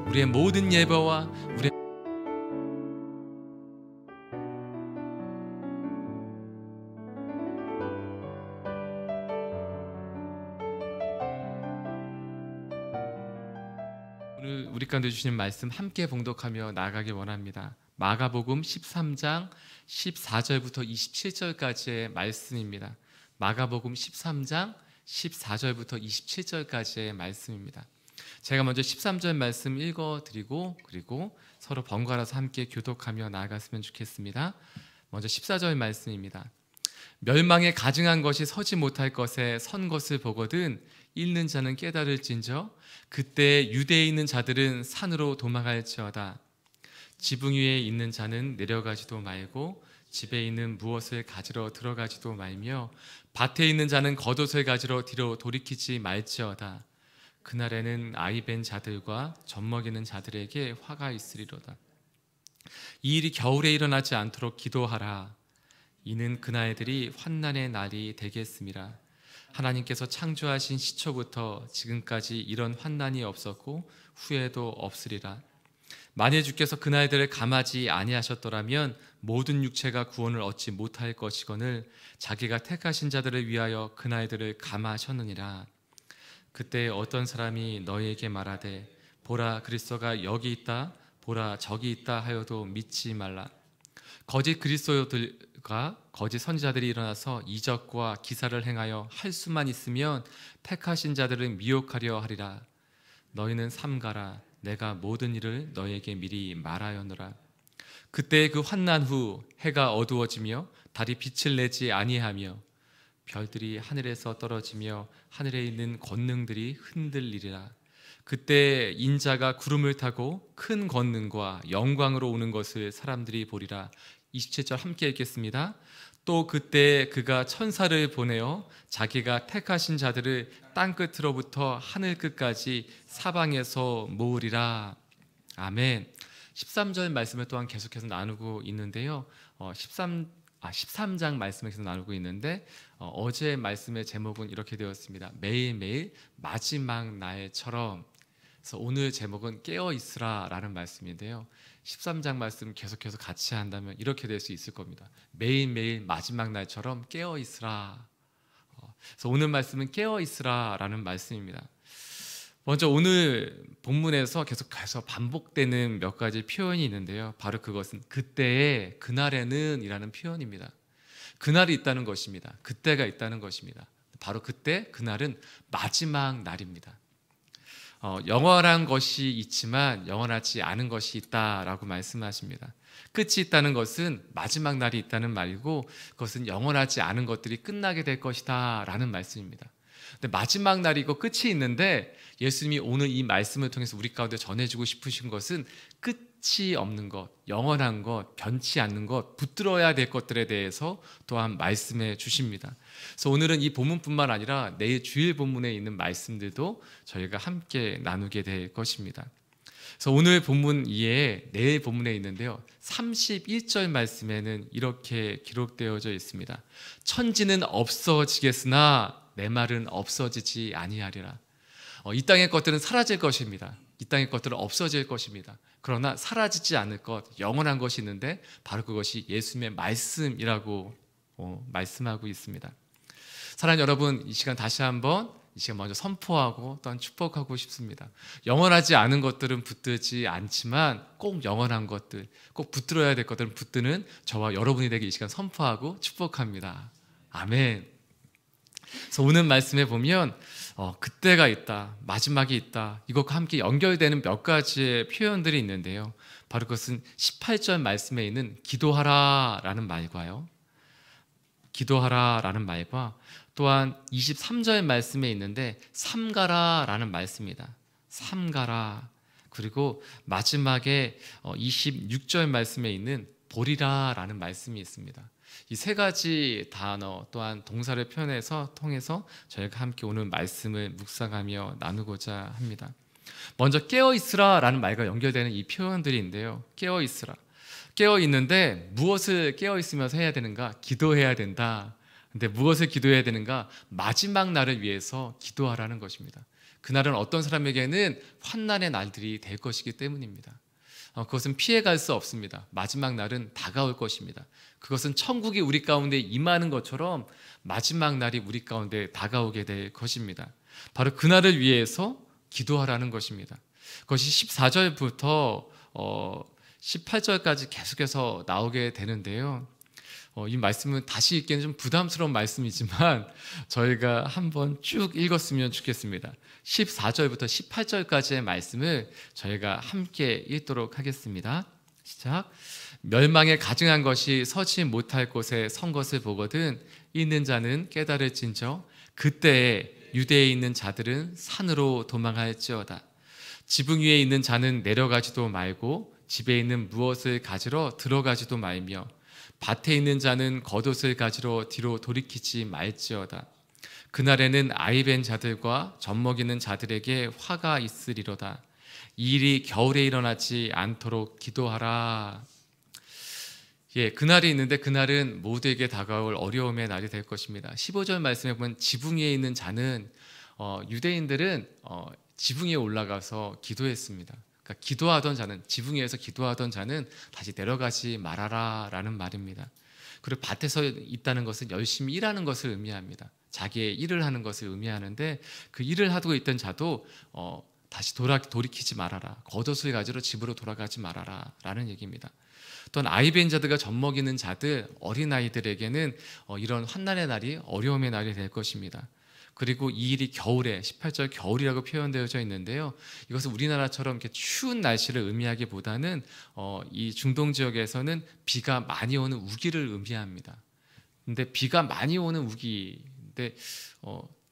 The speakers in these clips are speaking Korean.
우리의 모든 예배와 우리의 오늘 우리 가운데 주시는 말씀 함께 봉독하며 나아가길 원합니다. 마가복음 13장 14절부터 27절까지의 말씀입니다. 마가복음 13장 14절부터 27절까지의 말씀입니다. 제가 먼저 13절 말씀 읽어드리고 그리고 서로 번갈아서 함께 교독하며 나아갔으면 좋겠습니다. 먼저 14절 말씀입니다. 멸망에 가증한 것이 서지 못할 것에 선 것을 보거든 읽는 자는 깨달을진저 그때 유대에 있는 자들은 산으로 도망할지어다. 지붕 위에 있는 자는 내려가지도 말고 집에 있는 무엇을 가지러 들어가지도 말며 밭에 있는 자는 겉옷을 가지러 뒤로 돌이키지 말지어다. 그날에는 아이 벤 자들과 젖 먹이는 자들에게 화가 있으리로다. 이 일이 겨울에 일어나지 않도록 기도하라. 이는 그날들이 환난의 날이 되겠음이라. 하나님께서 창조하신 시초부터 지금까지 이런 환난이 없었고 후에도 없으리라. 만일 주께서 그날들을 감하지 아니하셨더라면 모든 육체가 구원을 얻지 못할 것이거늘 자기가 택하신 자들을 위하여 그날들을 감하셨느니라. 그때 어떤 사람이 너희에게 말하되 보라 그리스도가 여기 있다 보라 저기 있다 하여도 믿지 말라. 거짓 그리스도들과 거짓 선지자들이 일어나서 이적과 기사를 행하여 할 수만 있으면 택하신 자들은 미혹하려 하리라. 너희는 삼가라. 내가 모든 일을 너희에게 미리 말하였노라. 그때 그 환난 후 해가 어두워지며 달이 빛을 내지 아니하며 별들이 하늘에서 떨어지며 하늘에 있는 권능들이 흔들리리라. 그때 인자가 구름을 타고 큰 권능과 영광으로 오는 것을 사람들이 보리라. 27절 함께 읽겠습니다. 또 그때 그가 천사를 보내어 자기가 택하신 자들을 땅끝으로부터 하늘 끝까지 사방에서 모으리라. 아멘. 13절 말씀을 또한 계속해서 나누고 있는데요. 13장 말씀을 계속 나누고 있는데 어제 말씀의 제목은 이렇게 되었습니다. 매일매일 마지막 날처럼. 그래서 오늘 제목은 깨어있으라 라는 말씀인데요. 13장 말씀 계속해서 같이 한다면 이렇게 될 수 있을 겁니다. 매일매일 마지막 날처럼 깨어있으라. 그래서 오늘 말씀은 깨어있으라 라는 말씀입니다. 먼저 오늘 본문에서 계속해서 반복되는 몇 가지 표현이 있는데요. 바로 그것은 그때에 그날에는 이라는 표현입니다. 그날이 있다는 것입니다. 그때가 있다는 것입니다. 바로 그때 그날은 마지막 날입니다. 영원한 것이 있지만 영원하지 않은 것이 있다라고 말씀하십니다. 끝이 있다는 것은 마지막 날이 있다는 말이고 그것은 영원하지 않은 것들이 끝나게 될 것이다 라는 말씀입니다. 근데 마지막 날이고 끝이 있는데 예수님이 오늘 이 말씀을 통해서 우리 가운데 전해주고 싶으신 것은 끝이 없는 것, 영원한 것, 변치 않는 것, 붙들어야 될 것들에 대해서 또한 말씀해 주십니다. 그래서 오늘은 이 본문뿐만 아니라 내일 주일 본문에 있는 말씀들도 저희가 함께 나누게 될 것입니다. 그래서 오늘 본문 이외에 내일 본문에 있는데요. 31절 말씀에는 이렇게 기록되어져 있습니다. 천지는 없어지겠으나 내 말은 없어지지 아니하리라. 이 땅의 것들은 사라질 것입니다. 이 땅의 것들은 없어질 것입니다. 그러나 사라지지 않을 것, 영원한 것이 있는데 바로 그것이 예수님의 말씀이라고 말씀하고 있습니다. 사랑하는 여러분, 이 시간 다시 한번 이 시간 먼저 선포하고 또한 축복하고 싶습니다. 영원하지 않은 것들은 붙들지 않지만 꼭 영원한 것들, 꼭 붙들어야 될 것들은 붙드는 저와 여러분이 되게 이 시간 선포하고 축복합니다. 아멘. 그래서 오늘 말씀에 보면 그때가 있다, 마지막이 있다, 이것과 함께 연결되는 몇 가지의 표현들이 있는데요. 바로 그것은 18절 말씀에 있는 기도하라 라는 말과요, 기도하라 라는 말과 또한 23절 말씀에 있는데 삼가라 라는 말씀입니다. 삼가라. 그리고 마지막에 26절 말씀에 있는 보리라 라는 말씀이 있습니다. 이 세 가지 단어 또한 동사를 통해서 저희가 함께 오늘 말씀을 묵상하며 나누고자 합니다. 먼저 깨어있으라 라는 말과 연결되는 이 표현들인데요. 깨어있으라. 깨어있는데 무엇을 깨어있으면서 해야 되는가? 기도해야 된다. 근데 무엇을 기도해야 되는가? 마지막 날을 위해서 기도하라는 것입니다. 그날은 어떤 사람에게는 환난의 날들이 될 것이기 때문입니다. 그것은 피해갈 수 없습니다. 마지막 날은 다가올 것입니다. 그것은 천국이 우리 가운데 임하는 것처럼 마지막 날이 우리 가운데 다가오게 될 것입니다. 바로 그날을 위해서 기도하라는 것입니다. 그것이 14절부터 18절까지 계속해서 나오게 되는데요. 이 말씀은 다시 읽기에는 좀 부담스러운 말씀이지만 저희가 한번 쭉 읽었으면 좋겠습니다. 14절부터 18절까지의 말씀을 저희가 함께 읽도록 하겠습니다. 시작. 멸망에 가증한 것이 서지 못할 곳에 선 것을 보거든 있는 자는 깨달을진저 그때에 유대에 있는 자들은 산으로 도망할지어다. 지붕 위에 있는 자는 내려가지도 말고 집에 있는 무엇을 가지러 들어가지도 말며 밭에 있는 자는 겉옷을 가지러 뒤로 돌이키지 말지어다. 그날에는 아이벤 자들과 젖먹이는 자들에게 화가 있으리로다. 이 일이 겨울에 일어나지 않도록 기도하라. 그날이 있는데 그날은 모두에게 다가올 어려움의 날이 될 것입니다. 15절 말씀에 보면 지붕 위에 있는 자는 유대인들은 지붕 위에 올라가서 기도했습니다. 그러니까 기도하던 자는, 지붕 위에서 기도하던 자는 다시 내려가지 말아라 라는 말입니다. 그리고 밭에서 있다는 것은 열심히 일하는 것을 의미합니다. 자기의 일을 하는 것을 의미하는데 그 일을 하고 있던 자도 다시 돌이키지 말아라, 겉옷을 가지러 집으로 돌아가지 말아라 라는 얘기입니다. 또한 아이벤 자들과 젖먹이는 자들, 어린아이들에게는 이런 환난의 날이 어려움의 날이 될 것입니다. 그리고 이 일이 겨울에, 18절 겨울이라고 표현되어져 있는데요. 이것은 우리나라처럼 이렇게 추운 날씨를 의미하기보다는 이 중동 지역에서는 비가 많이 오는 우기를 의미합니다. 근데 비가 많이 오는 우기인데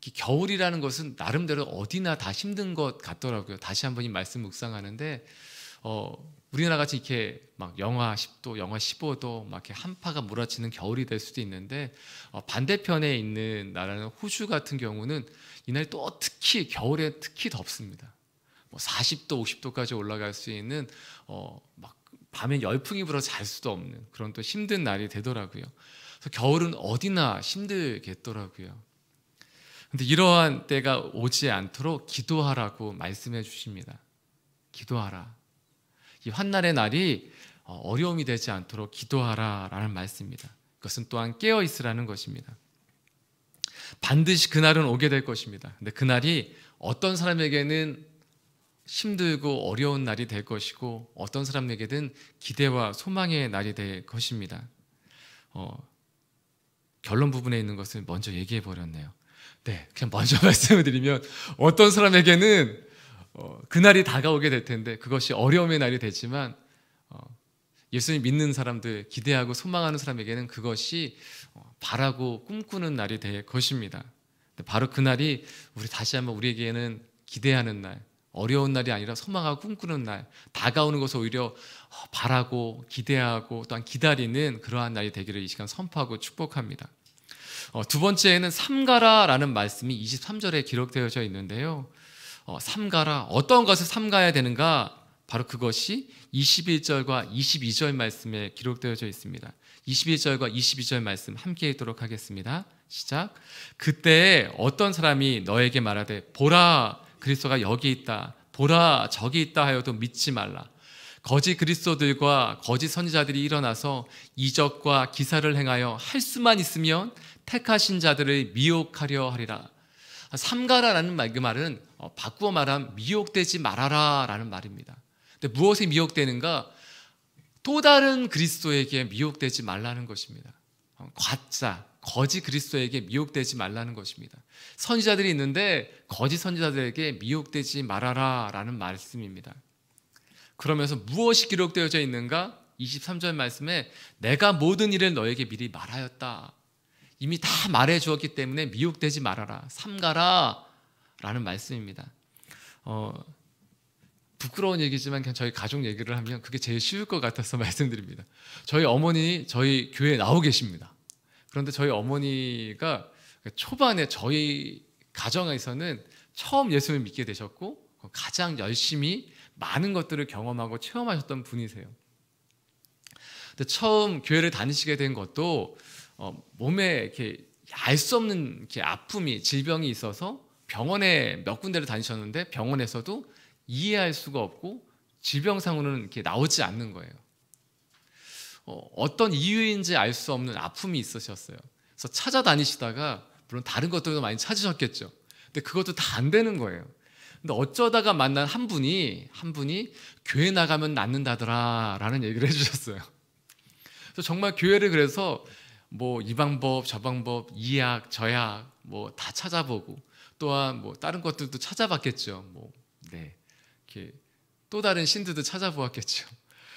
겨울이라는 것은 나름대로 어디나 다 힘든 것 같더라고요. 다시 한번 이 말씀 묵상하는데 우리나라 같이 이렇게 막 영하 10도, 영하 15도 막 이렇게 한파가 몰아치는 겨울이 될 수도 있는데 반대편에 있는 나라는 호주 같은 경우는 이날 또 특히 겨울에 특히 덥습니다. 40도, 50도까지 올라갈 수 있는 막 밤에 열풍이 불어 잘 수도 없는 그런 또 힘든 날이 되더라고요. 그래서 겨울은 어디나 힘들겠더라고요. 근데 이러한 때가 오지 않도록 기도하라고 말씀해 주십니다. 기도하라. 이 환난의 날이 어려움이 되지 않도록 기도하라라는 말씀입니다. 그것은 또한 깨어 있으라는 것입니다. 반드시 그날은 오게 될 것입니다. 근데 그날이 어떤 사람에게는 힘들고 어려운 날이 될 것이고 어떤 사람에게는 기대와 소망의 날이 될 것입니다. 결론 부분에 있는 것을 먼저 얘기해 버렸네요. 네, 그냥 먼저 말씀을 드리면 어떤 사람에게는 그날이 다가오게 될 텐데 그것이 어려움의 날이 되지만 예수님 믿는 사람들, 기대하고 소망하는 사람에게는 그것이 바라고 꿈꾸는 날이 될 것입니다. 바로 그날이 우리 다시 한번 우리에게는 기대하는 날, 어려운 날이 아니라 소망하고 꿈꾸는 날, 다가오는 것을 오히려 바라고 기대하고 또한 기다리는 그러한 날이 되기를 이 시간 선포하고 축복합니다. 두 번째는 삼가라라는 말씀이 23절에 기록되어져 있는데요. 삼가라, 어떤 것을 삼가야 되는가? 바로 그것이 21절과 22절 말씀에 기록되어져 있습니다. 21절과 22절 말씀 함께 읽도록 하겠습니다. 시작. 그때 어떤 사람이 너에게 말하되 보라 그리스도가 여기 있다, 보라 저기 있다 하여도 믿지 말라. 거짓 그리스도들과 거짓 선지자들이 일어나서 이적과 기사를 행하여 할 수만 있으면 택하신 자들을 미혹하려 하리라. 삼가라라는 그 말은 바꾸어 말하면 미혹되지 말아라 라는 말입니다. 근데 무엇에 미혹되는가? 또 다른 그리스도에게 미혹되지 말라는 것입니다. 가짜, 거짓 그리스도에게 미혹되지 말라는 것입니다. 선지자들이 있는데 거짓 선지자들에게 미혹되지 말아라 라는 말씀입니다. 그러면서 무엇이 기록되어져 있는가? 23절 말씀에 내가 모든 일을 너에게 미리 말하였다. 이미 다 말해 주었기 때문에 미혹되지 말아라, 삼가라 라는 말씀입니다. 부끄러운 얘기지만 그냥 저희 가족 얘기를 하면 그게 제일 쉬울 것 같아서 말씀드립니다. 저희 어머니 저희 교회에 나오 계십니다. 그런데 저희 어머니가 초반에 저희 가정에서는 처음 예수를 믿게 되셨고 가장 열심히 많은 것들을 경험하고 체험하셨던 분이세요. 근데 처음 교회를 다니시게 된 것도 몸에 이렇게 알 수 없는 이렇게 아픔이, 질병이 있어서 병원에 몇 군데를 다니셨는데 병원에서도 이해할 수가 없고 질병상으로는 이렇게 나오지 않는 거예요. 어떤 이유인지 알 수 없는 아픔이 있으셨어요. 그래서 찾아다니시다가 물론 다른 것들도 많이 찾으셨겠죠. 근데 그것도 다 안 되는 거예요. 근데 어쩌다가 만난 한 분이 교회 나가면 낫는다더라 라는 얘기를 해주셨어요. 그래서 정말 교회를 그래서 뭐 이 방법 저 방법 이 약 저 약 뭐 다 찾아보고 또한 뭐 다른 것들도 찾아봤겠죠. 뭐 네, 이렇게 또 다른 신들도 찾아보았겠죠.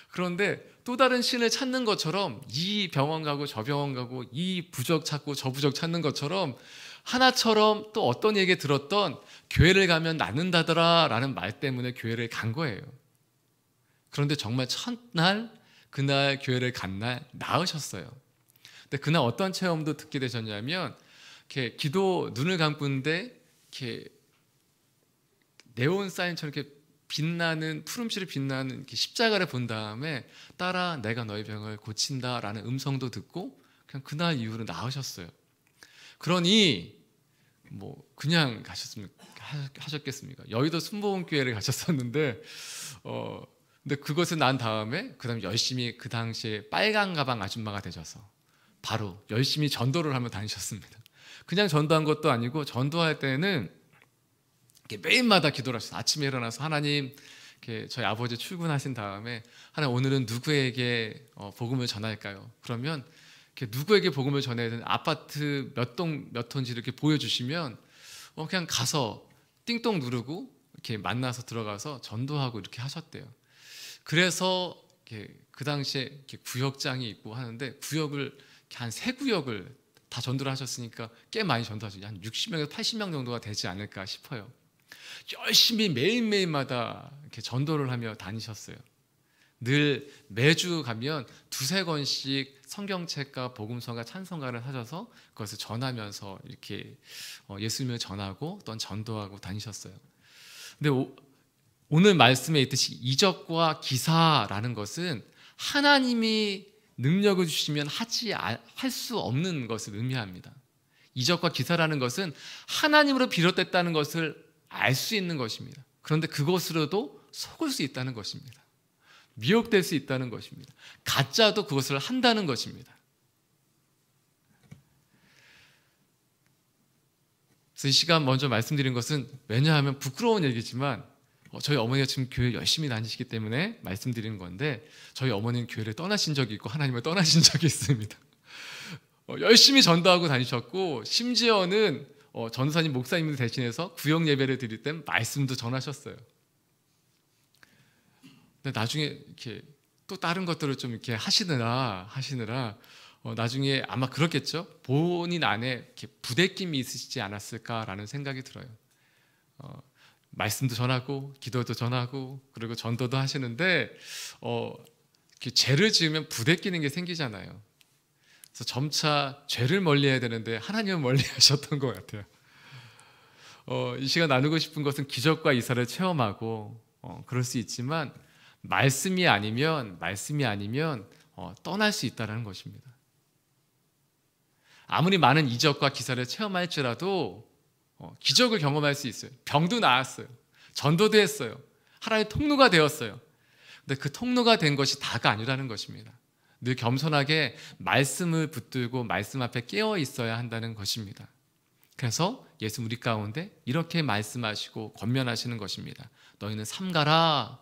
그런데 또 다른 신을 찾는 것처럼 이 병원 가고 저 병원 가고 이 부적 찾고 저 부적 찾는 것처럼 하나처럼 또 어떤 얘기 들었던 교회를 가면 낫는다더라 라는 말 때문에 교회를 간 거예요. 그런데 정말 첫날 그날 교회를 간 날 나으셨어요. 근데 그날 어떤 체험도 듣게 되셨냐면 이렇게 기도 눈을 감고 있는데 이렇게 네온 사인처럼 이렇게 빛나는 푸름실을 빛나는 이렇게 십자가를 본 다음에 따라 내가 너의 병을 고친다라는 음성도 듣고 그냥 그날 이후로 나으셨어요. 그러니 뭐 그냥 하셨겠습니까? 여의도 순복음교회를 가셨었는데 근데 그것을 난 다음에 그다음에 열심히 그 당시에 빨간 가방 아줌마가 되셔서 바로 열심히 전도를 하며 다니셨습니다. 그냥 전도한 것도 아니고 전도할 때는 매일마다 기도를 하셨어요. 아침에 일어나서 하나님 저희 아버지 출근하신 다음에 하나님 오늘은 누구에게 복음을 전할까요? 그러면 누구에게 복음을 전해야 되는 아파트 몇 동 몇 호인지 이렇게 보여주시면 그냥 가서 띵동 누르고 이렇게 만나서 들어가서 전도하고 이렇게 하셨대요. 그래서 그 당시에 이렇게 구역장이 있고 하는데 구역을 한 3구역을 다 전도를 하셨으니까 꽤 많이 전도하셨어요. 한 60명에서 80명 정도가 되지 않을까 싶어요. 열심히 매일매일마다 이렇게 전도를 하며 다니셨어요. 늘 매주 가면 2-3권씩 성경책과 복음서가 찬송가를 하셔서 그것을 전하면서 이렇게 예수님을 전하고 또는 전도하고 다니셨어요. 근데 오늘 말씀에 있듯이 이적과 기사라는 것은 하나님이 능력을 주시면 할 수 없는 것을 의미합니다. 이적과 기사라는 것은 하나님으로 비롯됐다는 것을 알 수 있는 것입니다. 그런데 그것으로도 속을 수 있다는 것입니다. 미혹될 수 있다는 것입니다. 가짜도 그것을 한다는 것입니다. 그래서 이 시간 먼저 말씀드린 것은 왜냐하면 부끄러운 얘기지만 저희 어머니가 지금 교회 열심히 다니시기 때문에 말씀드리는 건데 저희 어머니는 교회를 떠나신 적이 있고 하나님을 떠나신 적이 있습니다. 열심히 전도하고 다니셨고 심지어는 전도사님 목사님들 대신해서 구역 예배를 드릴 땐 말씀도 전하셨어요. 근데 나중에 이렇게 또 다른 것들을 좀 이렇게 하시느라 나중에 아마 그렇겠죠. 본인 안에 이렇게 부대낌이 있으시지 않았을까라는 생각이 들어요. 말씀도 전하고 기도도 전하고 그리고 전도도 하시는데 죄를 지으면 부대끼는 게 생기잖아요. 그래서 점차 죄를 멀리해야 되는데 하나님은 멀리하셨던 것 같아요. 이 시간 나누고 싶은 것은 기적과 이사를 체험하고 그럴 수 있지만 말씀이 아니면 떠날 수 있다는 것입니다. 아무리 많은 이적과 기사를 체험할지라도 기적을 경험할 수 있어요. 병도 나았어요. 전도도 했어요. 하나님의 통로가 되었어요. 근데 그 통로가 된 것이 다가 아니라는 것입니다. 늘 겸손하게 말씀을 붙들고 말씀 앞에 깨어 있어야 한다는 것입니다. 그래서 예수 우리 가운데 이렇게 말씀하시고 권면하시는 것입니다. 너희는 삼가라.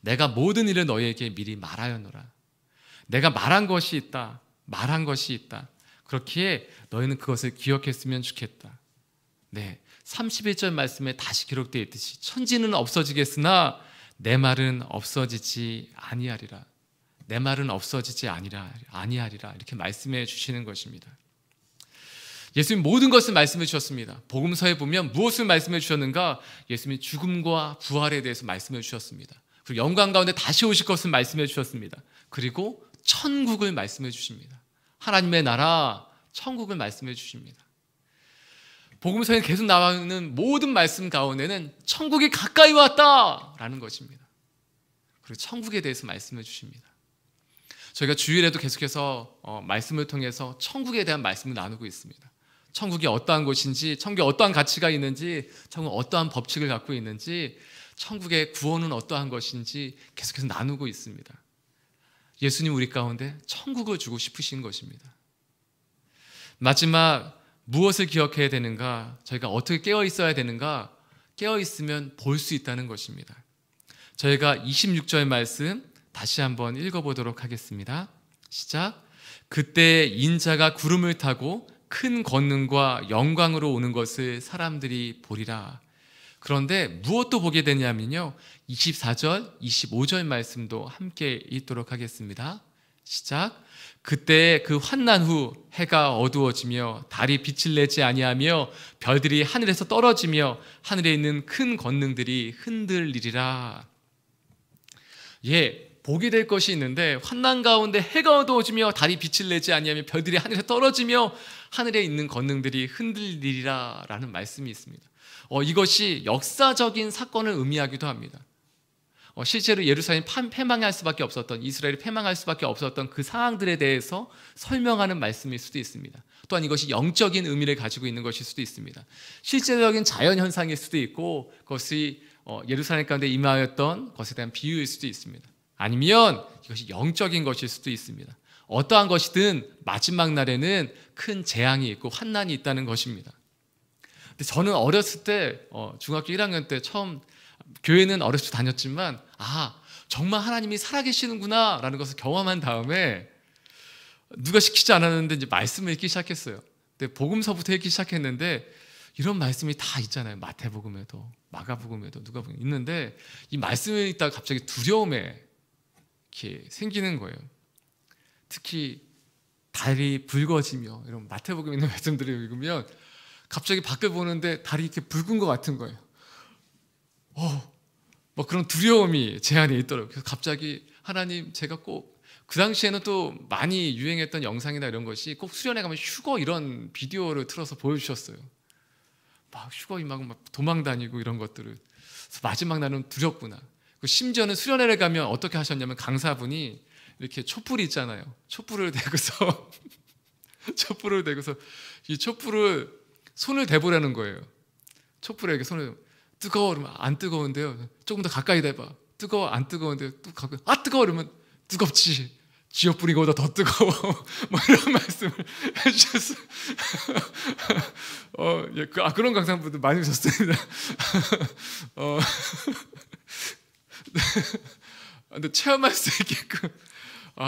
내가 모든 일을 너희에게 미리 말하였노라. 내가 말한 것이 있다. 그렇기에 너희는 그것을 기억했으면 좋겠다. 네, 31절 말씀에 다시 기록되어 있듯이 천지는 없어지겠으나 내 말은 없어지지 아니하리라. 내 말은 없어지지 아니하리라. 이렇게 말씀해 주시는 것입니다. 예수님 모든 것을 말씀해 주셨습니다. 복음서에 보면 무엇을 말씀해 주셨는가? 예수님이 죽음과 부활에 대해서 말씀해 주셨습니다. 그리고 영광 가운데 다시 오실 것을 말씀해 주셨습니다. 그리고 천국을 말씀해 주십니다. 하나님의 나라, 천국을 말씀해 주십니다. 복음서에 계속 나오는 모든 말씀 가운데는 천국이 가까이 왔다라는 것입니다. 그리고 천국에 대해서 말씀해 주십니다. 저희가 주일에도 계속해서 말씀을 통해서 천국에 대한 말씀을 나누고 있습니다. 천국이 어떠한 곳인지, 천국에 어떠한 가치가 있는지, 천국은 어떠한 법칙을 갖고 있는지, 천국의 구원은 어떠한 것인지 계속해서 나누고 있습니다. 예수님 우리 가운데 천국을 주고 싶으신 것입니다. 마지막 무엇을 기억해야 되는가? 저희가 어떻게 깨어 있어야 되는가? 깨어 있으면 볼 수 있다는 것입니다. 저희가 26절 말씀 다시 한번 읽어보도록 하겠습니다. 시작. 그때 인자가 구름을 타고 큰 권능과 영광으로 오는 것을 사람들이 보리라. 그런데 무엇도 보게 되냐면요, 24절, 25절 말씀도 함께 읽도록 하겠습니다. 시작. 그때 그 환난 후 해가 어두워지며 달이 빛을 내지 아니하며 별들이 하늘에서 떨어지며 하늘에 있는 큰 권능들이 흔들리리라. 예, 보게 될 것이 있는데 환난 가운데 해가 어두워지며 달이 빛을 내지 아니하며 별들이 하늘에서 떨어지며 하늘에 있는 권능들이 흔들리리라 라는 말씀이 있습니다. 이것이 역사적인 사건을 의미하기도 합니다. 실제로 예루살렘이 패망할 수밖에 없었던, 이스라엘이 패망할 수밖에 없었던 그 상황들에 대해서 설명하는 말씀일 수도 있습니다. 또한 이것이 영적인 의미를 가지고 있는 것일 수도 있습니다. 실제적인 자연현상일 수도 있고 그것이 예루살렘 가운데 임하였던 것에 대한 비유일 수도 있습니다. 아니면 이것이 영적인 것일 수도 있습니다. 어떠한 것이든 마지막 날에는 큰 재앙이 있고 환난이 있다는 것입니다. 근데 저는 어렸을 때 중학교 1학년 때 처음, 교회는 어렸을 때 다녔지만 정말 하나님이 살아계시는구나 라는 것을 경험한 다음에 누가 시키지 않았는데 이제 말씀을 읽기 시작했어요. 근데 복음서부터 읽기 시작했는데 이런 말씀이 다 있잖아요. 마태복음에도 마가복음에도 누가복음에 있는데 이 말씀을 읽다가 갑자기 두려움에 이렇게 생기는 거예요. 특히 달이 붉어지며 이런 마태복음에 있는 말씀들을 읽으면 갑자기 밖을 보는데 달이 이렇게 붉은 것 같은 거예요. 뭐 그런 두려움이 제 안에 있더라고요. 그래서 갑자기 하나님, 제가 꼭 그 당시에는 또 많이 유행했던 영상이나 이런 것이 꼭 수련회 가면 휴거 이런 비디오를 틀어서 보여주셨어요. 막 휴거 임하고 막 도망 다니고 이런 것들을. 그래서 마지막 날은 두렵구나. 심지어는 수련회를 가면 어떻게 하셨냐면 강사분이 이렇게 촛불이 있잖아요. 촛불을 대고서 이 촛불을 손을 대보라는 거예요. 촛불에 이렇게 손을, 뜨거워 그러면 안 뜨거운데요. 조금 더 가까이 대봐. 뜨거워, 안 뜨거운데요. 또 가까이, 뜨거워 그러면 뜨겁지. 지옥불이보다 더 뜨거워. 뭐 이런 말씀을 해주셨어요. 그런 강사분들 많이 오셨습니다. 근데 체험할 수 있게끔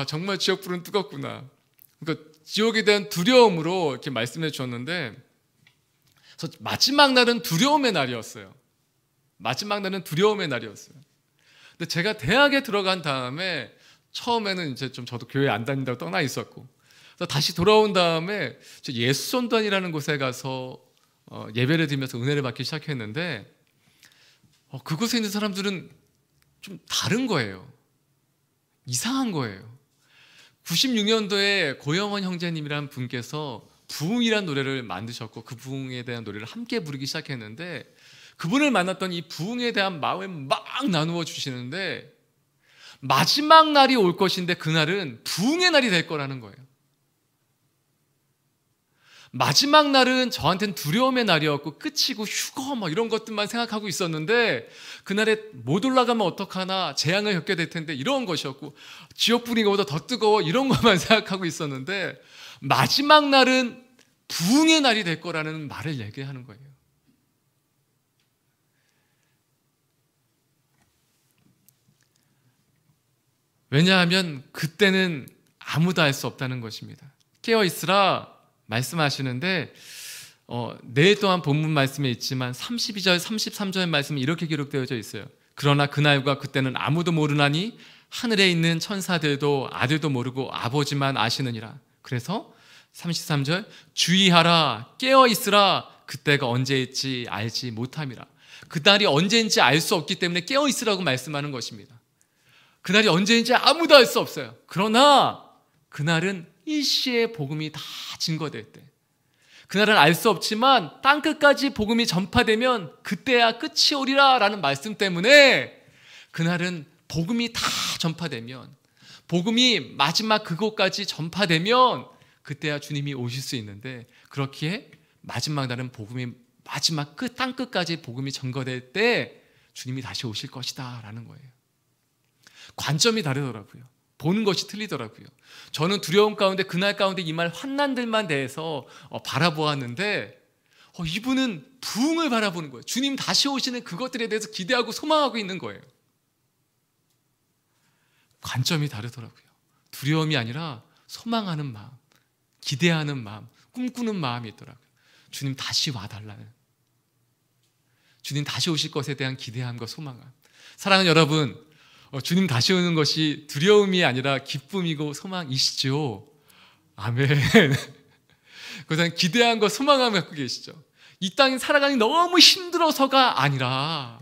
정말 지옥불은 뜨겁구나. 그러니까 지옥에 대한 두려움으로 이렇게 말씀해 주셨는데, 그래서 마지막 날은 두려움의 날이었어요. 마지막 날은 두려움의 날이었어요. 근데 제가 대학에 들어간 다음에 처음에는 이제 좀 저도 교회 안 다닌다고 떠나 있었고, 그래서 다시 돌아온 다음에 예수전단이라는 곳에 가서 예배를 드리면서 은혜를 받기 시작했는데, 그곳에 있는 사람들은 좀 다른 거예요. 이상한 거예요. 96년도에 고영원 형제님이라는 분께서 부흥이라는 노래를 만드셨고 그 부흥에 대한 노래를 함께 부르기 시작했는데, 그분을 만났던 이 부흥에 대한 마음을 막 나누어 주시는데, 마지막 날이 올 것인데 그날은 부흥의 날이 될 거라는 거예요. 마지막 날은 저한테는 두려움의 날이었고 끝이고 휴거 뭐 이런 것들만 생각하고 있었는데, 그날에 못 올라가면 어떡하나, 재앙을 겪게 될 텐데 이런 것이었고, 지옥불이보다 더 뜨거워 이런 것만 생각하고 있었는데, 마지막 날은 부흥의 날이 될 거라는 말을 얘기하는 거예요. 왜냐하면 그때는 아무도 알 수 없다는 것입니다. 깨어있으라 말씀하시는데, 내일 또한 본문 말씀에 있지만 32절, 33절 말씀이 이렇게 기록되어져 있어요. 그러나 그날과 그때는 아무도 모르나니 하늘에 있는 천사들도 아들도 모르고 아버지만 아시느니라. 그래서 33절, 주의하라, 깨어있으라, 그때가 언제일지 알지 못함이라. 그날이 언제인지 알 수 없기 때문에 깨어있으라고 말씀하는 것입니다. 그날이 언제인지 아무도 알 수 없어요. 그러나 그날은 일시에 복음이 다 증거될 때, 그날은 알 수 없지만 땅끝까지 복음이 전파되면 그때야 끝이 오리라 라는 말씀 때문에, 그날은 복음이 다 전파되면, 복음이 마지막 그곳까지 전파되면 그때야 주님이 오실 수 있는데, 그렇기에 마지막 날은 복음이 마지막 땅 끝까지 복음이 전거될 때 주님이 다시 오실 것이다 라는 거예요. 관점이 다르더라고요. 보는 것이 틀리더라고요. 저는 두려움 가운데 그날 가운데 임할 환난들만 대해서 바라보았는데 이분은 부흥을 바라보는 거예요. 주님 다시 오시는 그것들에 대해서 기대하고 소망하고 있는 거예요. 관점이 다르더라고요. 두려움이 아니라 소망하는 마음, 기대하는 마음, 꿈꾸는 마음이 있더라고요. 주님 다시 와달라는, 주님 다시 오실 것에 대한 기대함과 소망함. 사랑하는 여러분, 주님 다시 오는 것이 두려움이 아니라 기쁨이고 소망이시죠. 아멘. 그것은 기대함과 소망함을 갖고 계시죠. 이 땅에 살아가니 너무 힘들어서가 아니라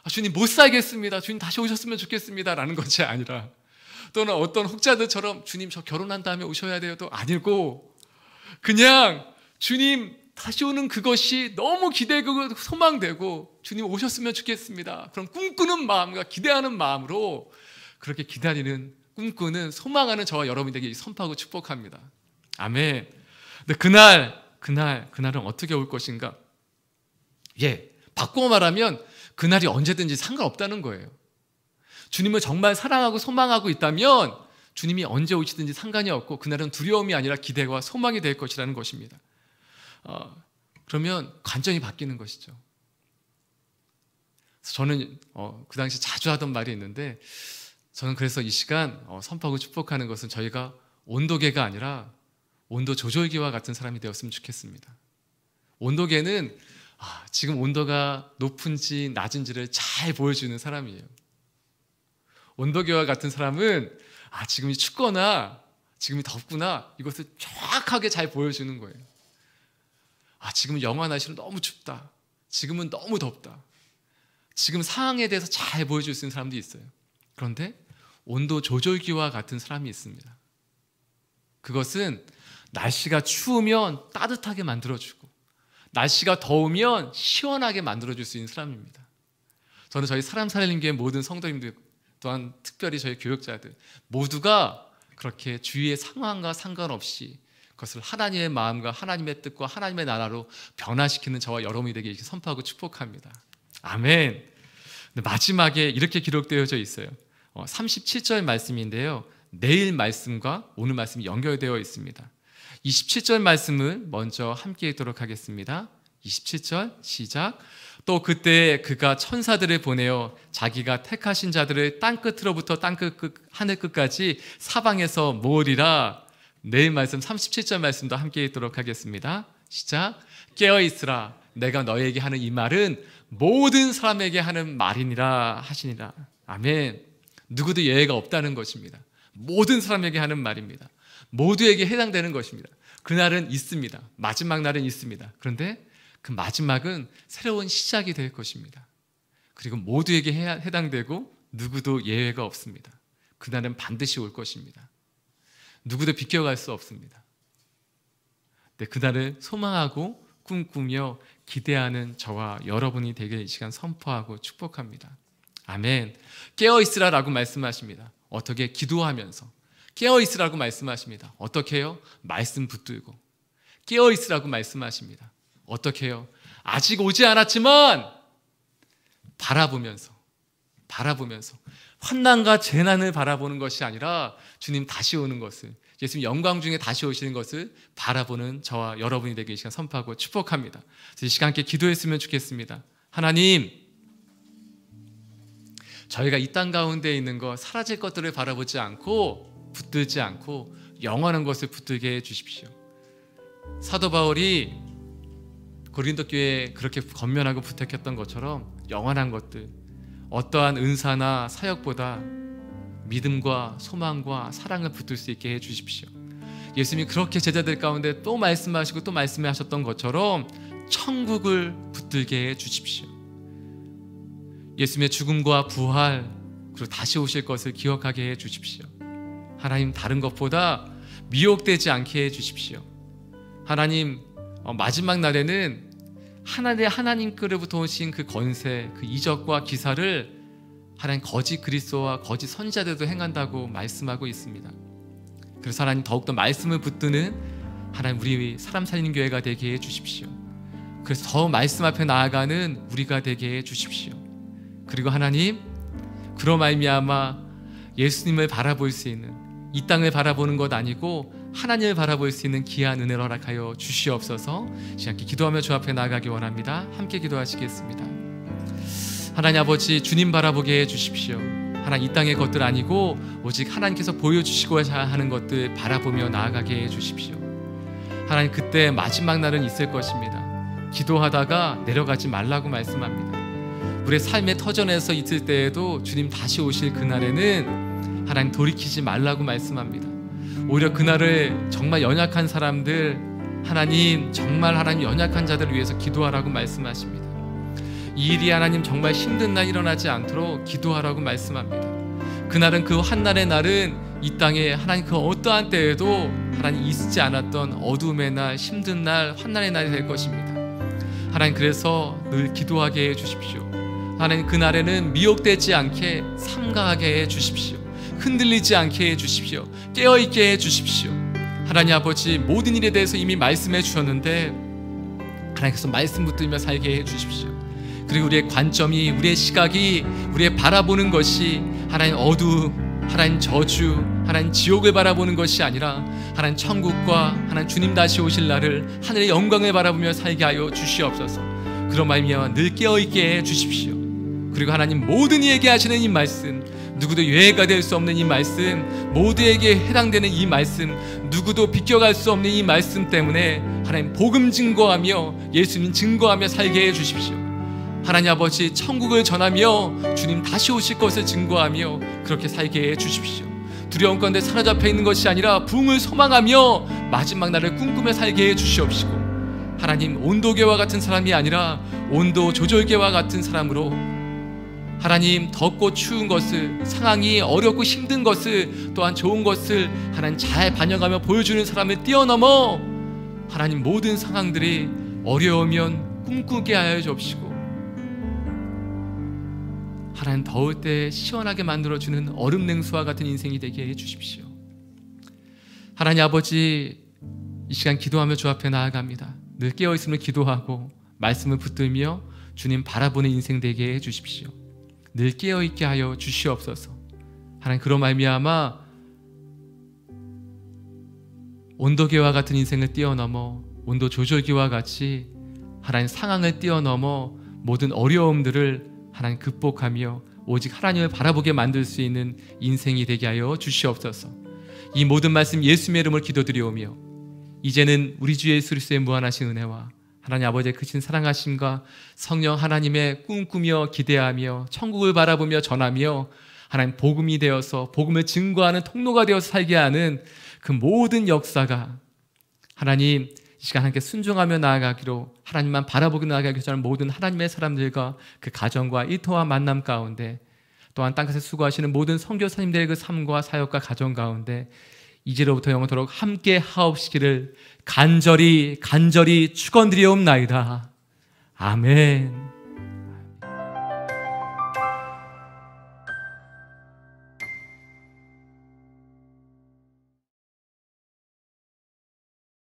주님 못 살겠습니다, 주님 다시 오셨으면 좋겠습니다 라는 것이 아니라, 또는 어떤 혹자들처럼 주님 저 결혼한 다음에 오셔야 돼요도 아니고, 그냥 주님 다시 오는 그것이 너무 기대되고 소망되고 주님 오셨으면 좋겠습니다, 그럼 꿈꾸는 마음과 기대하는 마음으로 그렇게 기다리는, 꿈꾸는, 소망하는 저와 여러분들에게 선포하고 축복합니다. 아멘. 근데 그날은 어떻게 올 것인가? 바꾸어 말하면 그날이 언제든지 상관없다는 거예요. 주님을 정말 사랑하고 소망하고 있다면 주님이 언제 오시든지 상관이 없고, 그날은 두려움이 아니라 기대와 소망이 될 것이라는 것입니다. 그러면 관점이 바뀌는 것이죠. 저는 그 당시 자주 하던 말이 있는데, 저는 그래서 이 시간 선포하고 축복하는 것은 저희가 온도계가 아니라 온도 조절기와 같은 사람이 되었으면 좋겠습니다. 온도계는 지금 온도가 높은지 낮은지를 잘 보여주는 사람이에요. 온도계와 같은 사람은 지금이 춥거나 지금이 덥구나, 이것을 정확하게 잘 보여주는 거예요. 지금은 영하 날씨로 너무 춥다, 지금은 너무 덥다, 지금 상황에 대해서 잘 보여줄 수 있는 사람도 있어요. 그런데 온도 조절기와 같은 사람이 있습니다. 그것은 날씨가 추우면 따뜻하게 만들어주고, 날씨가 더우면 시원하게 만들어줄 수 있는 사람입니다. 저는 저희 사람 살리는 교회 모든 성도님들, 또한 특별히 저희 교역자들 모두가 그렇게 주위의 상황과 상관없이 그것을 하나님의 마음과 하나님의 뜻과 하나님의 나라로 변화시키는 저와 여러분이 되게 이렇게 선포하고 축복합니다. 아멘. 마지막에 이렇게 기록되어져 있어요. 37절 말씀인데요, 내일 말씀과 오늘 말씀이 연결되어 있습니다. 27절 말씀을 먼저 함께 읽도록 하겠습니다. 27절 시작. 또 그때 그가 천사들을 보내어 자기가 택하신 자들을 땅끝으로부터 하늘 끝까지 사방에서 모으리라. 내일 말씀 37절 말씀도 함께 읽도록 하겠습니다. 시작. 깨어있으라, 내가 너에게 하는 이 말은 모든 사람에게 하는 말이니라 하시니라. 아멘. 누구도 예외가 없다는 것입니다. 모든 사람에게 하는 말입니다. 모두에게 해당되는 것입니다. 그날은 있습니다. 마지막 날은 있습니다. 그런데 그 마지막은 새로운 시작이 될 것입니다. 그리고 모두에게 해당되고 누구도 예외가 없습니다. 그날은 반드시 올 것입니다. 누구도 비껴갈 수 없습니다. 네, 그날을 소망하고 꿈꾸며 기대하는 저와 여러분이 되길 이 시간 선포하고 축복합니다. 아멘. 깨어있으라라고 말씀하십니다. 어떻게? 기도하면서. 깨어있으라고 말씀하십니다. 어떻게 해요? 말씀 붙들고. 깨어있으라고 말씀하십니다. 어떻게 해요? 아직 오지 않았지만 바라보면서 환난과 재난을 바라보는 것이 아니라 주님 다시 오는 것을, 예수님 영광 중에 다시 오시는 것을 바라보는 저와 여러분이 되게 이 시간 선포하고 축복합니다. 이 시간 함께 기도했으면 좋겠습니다. 하나님, 저희가 이 땅 가운데 있는 것, 사라질 것들을 바라보지 않고 붙들지 않고 영원한 것을 붙들게 해주십시오. 사도 바울이 고린도 교회에 그렇게 권면하고 부탁했던 것처럼 영원한 것들, 어떠한 은사나 사역보다 믿음과 소망과 사랑을 붙들 수 있게 해주십시오. 예수님이 그렇게 제자들 가운데 또 말씀하시고 또 말씀하셨던 것처럼 천국을 붙들게 해주십시오. 예수님의 죽음과 부활, 그리고 다시 오실 것을 기억하게 해주십시오. 하나님, 다른 것보다 미혹되지 않게 해주십시오. 하나님, 마지막 날에는 하나님께로부터 오신 그 권세, 그 이적과 기사를 하나님 거짓 그리스도와 거짓 선지자들도 행한다고 말씀하고 있습니다. 그래서 하나님 더욱더 말씀을 붙드는 하나님 우리 사람 살리는 교회가 되게 해 주십시오. 그래서 더 말씀 앞에 나아가는 우리가 되게 해 주십시오. 그리고 하나님, 그로 말미암아 예수님을 바라볼 수 있는, 이 땅을 바라보는 것 아니고 하나님을 바라볼 수 있는 귀한 은혜를 허락하여 주시옵소서. 시작해 기도하며 주 앞에 나아가기 원합니다. 함께 기도하시겠습니다. 하나님 아버지, 주님 바라보게 해 주십시오. 하나님, 이 땅의 것들 아니고 오직 하나님께서 보여주시고자 하는 것들 바라보며 나아가게 해 주십시오. 하나님, 그때 마지막 날은 있을 것입니다. 기도하다가 내려가지 말라고 말씀합니다. 우리의 삶의 터전에서 있을 때에도 주님 다시 오실 그날에는 하나님 돌이키지 말라고 말씀합니다. 오히려 그날을 정말 연약한 사람들, 하나님 정말 하나님 연약한 자들을 위해서 기도하라고 말씀하십니다. 이 일이 하나님 정말 힘든 날 일어나지 않도록 기도하라고 말씀합니다. 그날은, 그 한날의 날은 이 땅에 하나님 그 어떠한 때에도 하나님 있지 않았던 어둠의 날, 힘든 날, 환난의 날이 될 것입니다. 하나님, 그래서 늘 기도하게 해 주십시오. 하나님, 그날에는 미혹되지 않게 삼가하게 해 주십시오. 흔들리지 않게 해 주십시오. 깨어있게 해 주십시오. 하나님 아버지, 모든 일에 대해서 이미 말씀해 주셨는데 하나님께서 말씀 붙들며 살게 해 주십시오. 그리고 우리의 관점이, 우리의 시각이, 우리의 바라보는 것이 하나님 어두움, 하나님 저주, 하나님 지옥을 바라보는 것이 아니라 하나님 천국과 하나님 주님 다시 오실 날을, 하늘의 영광을 바라보며 살게 하여 주시옵소서. 그런 말미암아 늘 깨어있게 해 주십시오. 그리고 하나님, 모든 이에게 하시는 이 말씀, 누구도 예외가 될 수 없는 이 말씀, 모두에게 해당되는 이 말씀, 누구도 비껴갈 수 없는 이 말씀 때문에 하나님 복음 증거하며 예수님 증거하며 살게 해 주십시오. 하나님 아버지, 천국을 전하며 주님 다시 오실 것을 증거하며 그렇게 살게 해 주십시오. 두려움 가운데 사로잡혀 있는 것이 아니라 부흥을 소망하며 마지막 날을 꿈꾸며 살게 해 주시옵시고, 하나님 온도계와 같은 사람이 아니라 온도 조절계와 같은 사람으로 하나님 덥고 추운 것을, 상황이 어렵고 힘든 것을, 또한 좋은 것을 하나님 잘 반영하며 보여주는 사람을 뛰어넘어 하나님 모든 상황들이 어려우면 꿈꾸게 하여 주옵시고, 하나님 더울 때 시원하게 만들어주는 얼음 냉수와 같은 인생이 되게 해주십시오. 하나님 아버지, 이 시간 기도하며 주 앞에 나아갑니다. 늘 깨어있음을 기도하고 말씀을 붙들며 주님 바라보는 인생 되게 해주십시오. 늘 깨어있게 하여 주시옵소서. 하나님, 그런 말미암아 온도계와 같은 인생을 뛰어넘어 온도 조절기와 같이 하나님 상황을 뛰어넘어 모든 어려움들을 하나님 극복하며 오직 하나님을 바라보게 만들 수 있는 인생이 되게 하여 주시옵소서. 이 모든 말씀 예수님의 이름으로 기도드리오며, 이제는 우리 주 예수 그리스도의 무한하신 은혜와 하나님 아버지의 크신 사랑하심과 성령 하나님의 꿈꾸며 기대하며 천국을 바라보며 전하며 하나님 복음이 되어서 복음을 증거하는 통로가 되어서 살게 하는 그 모든 역사가 하나님 이 시간 함께 순종하며 나아가기로, 하나님만 바라보고 나아가기로 하는 모든 하나님의 사람들과 그 가정과 일터와 만남 가운데, 또한 땅끝에 수고하시는 모든 선교사님들의 그 삶과 사역과 가정 가운데 이제로부터 영원토록 함께 하옵시기를 간절히 축원드리옵나이다. 아멘.